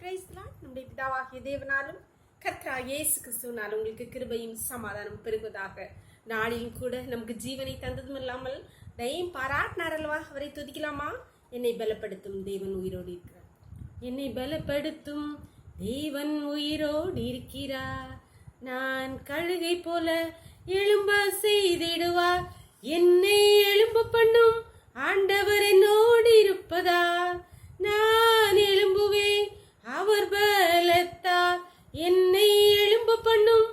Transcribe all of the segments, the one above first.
Praise the Lord. நம்முடைய பிதாவாகிய தேவனாலும் கர்த்தராகிய இயேசு கிறிஸ்துவினாலும் உங்களுக்கு கிருபையும் சமாதானம் பெருகுவதாக. நாளிலும் கூட நமக்கு ஜீவனை தந்ததும் இல்லாமல் தயையும் பாராட்டினார் அல்லவா, அவரை துதிக்கலாமா? என்னை பலப்படுத்தும் தேவன் உயிரோடு இருக்கிறார். என்னை பலப்படுத்தும் தேவன் உயிரோடு இருக்கிறார். நான் கழுகை போல எழும்ப செய்திடுவார். என்னை எழும்ப பண்ணும் ஆண்டவர் என்னோடு இருப்பதால் நான் எழும்புவேன் அவர் பலத்தால். என்னை எழும்ப பண்ணும்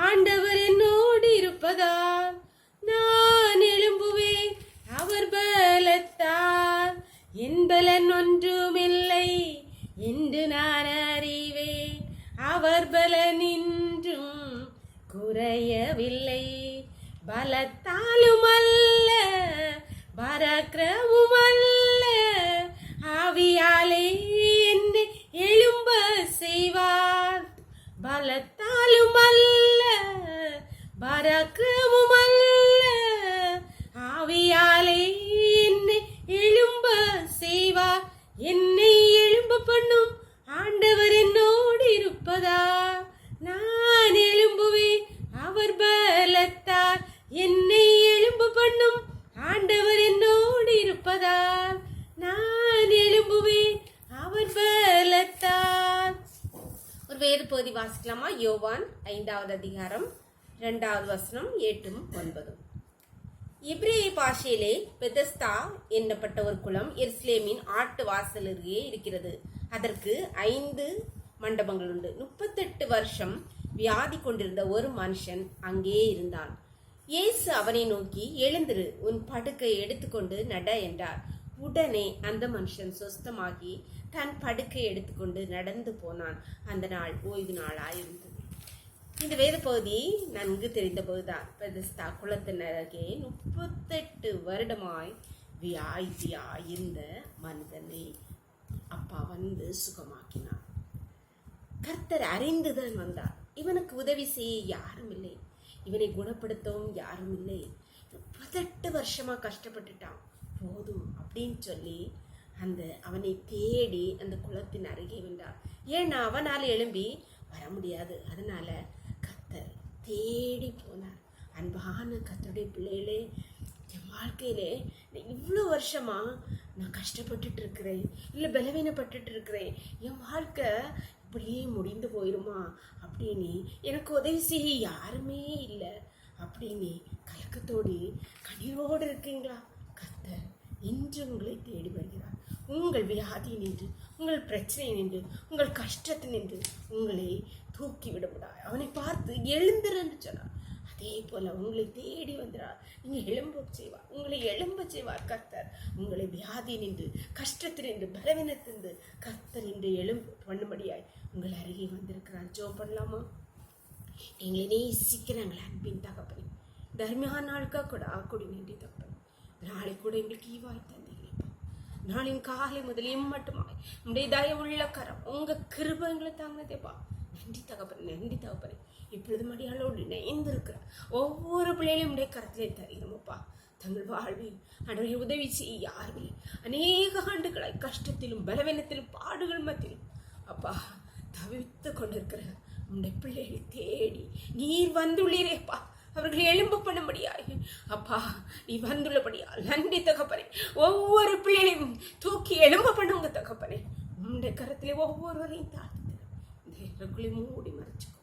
ஆண்டவர் என்னோடு இருப்பதால் நான் எழும்புவேன் அவர் பலத்தால். என் பலன் ஒன்றுமில்லை என்று நான் அறிவேன், அவர் பலன் இன்றும் குறையவில்லை. பலத்தாலும் அல்ல பராக்கிரமும் அல்ல, ஆவியாலே என்னை எழும்ப செய்வார். பலத்தாலும் அல்ல பராக்கிரமும் அல்ல, ஆவியாலே என்னை எழும்ப செய்வார். என்னை எழும்ப பண்ணும் ஆண்டவர் என்னோடு இருப்பதா நான் எழும்புவேன் அவர் பலத்தால். என்னை எழும்ப பண்ணும் ஆண்டவர் என்னோடு இருப்பதால் நான் எழும்புவேன் அவர் பலத்தால். ஒரு வேத பகுதி வாசிக்கலாமா? யோவான் 5வது அதிகாரம் 2வது வசனம் 8-9. எபிரேய பாஷையிலே பெதஸ்தா என்னப்பட்ட ஒரு குளம் எருசலேமின் ஆட்டு வாசல் அருகே இருக்கிறது. அதற்கு 5 மண்டபங்கள் உண்டு. 38 வருஷம் வியாதி கொண்டிருந்த ஒரு மனுஷன் அங்கே இருந்தான். இயேசு அவனை நோக்கி, எழுந்திரு, உன் படுக்கையை எடுத்துக்கொண்டு நட என்றார். உடனே அந்த மனுஷன் சொஸ்தமாகி தன் படுக்கையை எடுத்துக்கொண்டு நடந்து போனான். அந்த நாள் ஓய்வு நாளாயிருந்தது. இந்த வேத பகுதி நன்கு தெரிந்த போதுதான். பெதஸ்தா குளத்தின் அருகே 38 வருடமாய் வியாதியாயிருந்த மனிதனை அப்பா வந்து சுகமாக்கினார். கர்த்தர் அறிந்துதான் வந்தார். இவனுக்கு உதவி செய்ய யாரும் இல்லை, இவனை குணப்படுத்தவும் யாரும் இல்லை. 38 வருஷமா கஷ்டப்பட்டுட்டான், போதும் அப்படின்னு சொல்லி அவனை தேடி அந்த குளத்தின் அருகே வந்தார். ஏன்னா அவனால் எழும்பி வர முடியாது. அதனால கர்த்தர் தேடி போனார். அன்பான கர்த்தருடைய பிள்ளைகளே, என் வாழ்க்கையிலே இவ்வளோ வருஷமா நான் கஷ்டப்பட்டுட்டு இருக்கிறேன், இல்லை பலவீனப்பட்டுட்டு இருக்கிறேன், என் வாழ்க்கை இப்படியே முடிந்து போயிடுமா அப்படின்னு எனக்கு உதவி செய்ய யாருமே இல்லை அப்படின்னு கலக்கத்தோடு கண்ணீரோடு இருக்கீங்களா? கர்த்தர் இன்று உங்களை தேடி வருகிறார். உங்கள் வியாதி நின்று, உங்கள் பிரச்சனை நின்று, உங்கள் கஷ்டத்தை நின்று உங்களை தூக்கி விட முடியாது. அவனை பார்த்து எழுந்துருன்னு சொன்னார். அதே போல உங்களை தேடி வந்துறார். நீங்க எழும்ப செய்வார், உங்களை எழும்ப செய்வார் கர்த்தர். உங்களை வியாதி நின்று, கஷ்டத்தில் நின்று, பலவீனத்திலிருந்து கர்த்தர் இன்று எழும்ப பண்ணும்படியாய் உங்கள் அருகே வந்திருக்கிறார். ஜெபம் பண்ணலாமா? எங்களை நேசிக்கிறாங்களே அன்பின் தகப்பனே, தர்மியான நாளுக்காக கூட ஆக்கூடி நன்றி தகப்பனே. நாளை கூட எங்களுக்கு ஈவாய் தந்தீங்களேப்பா. நாளின் காலை முதலையும் மட்டுமாய் உங்களுடைய தயவுள்ள கரம், உங்க கிருபை எங்களை தாங்கினதேப்பா. நன்றி தகப்பனே, நன்றி தகப்பனே. இப்பொழுது மடியாளோடு இணைந்திருக்கிற ஒவ்வொரு பிள்ளைகளையும் உடைய கருத்திலே தருகிறோமப்பா. தங்கள் வாழ்வில் அன்றைய உதவி செய்ய யாருமே அநேக ஆண்டுகளாய் கஷ்டத்திலும் பலவீனத்திலும் பாடுகள் மத்தியிலும் அப்பா தவித்து கொண்டிருக்கிற உடைய பிள்ளைகளை தேடி நீர் வந்துள்ளீரேப்பா. அவர்களை எழும்ப பண்ணும்படியாய் அப்பா நீ வந்துள்ளபடியால் நன்றி தகப்பனே. ஒவ்வொரு பிள்ளைகளையும் தூக்கி எழும்ப பண்ணுங்க தகப்பனே. உடைய கரத்திலே ஒவ்வொருவரையும் தாழ்த்துக்குள்ளே மூடி மறைச்சுக்கோங்க.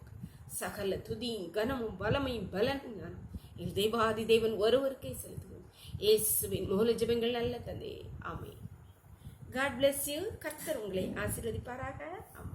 சகல துதியும் கனமும் வலமையும் பலனும் ஞானம் என் தேவாதி தேவன் ஒருவருக்கே செலுத்துவோம். இயேசுவின் மூல ஜெபங்கள் நல்ல தந்தையே, ஆமென். God bless you. கர்த்தர் உங்களை ஆசீர்வதிப்பாராக. ஆமென்.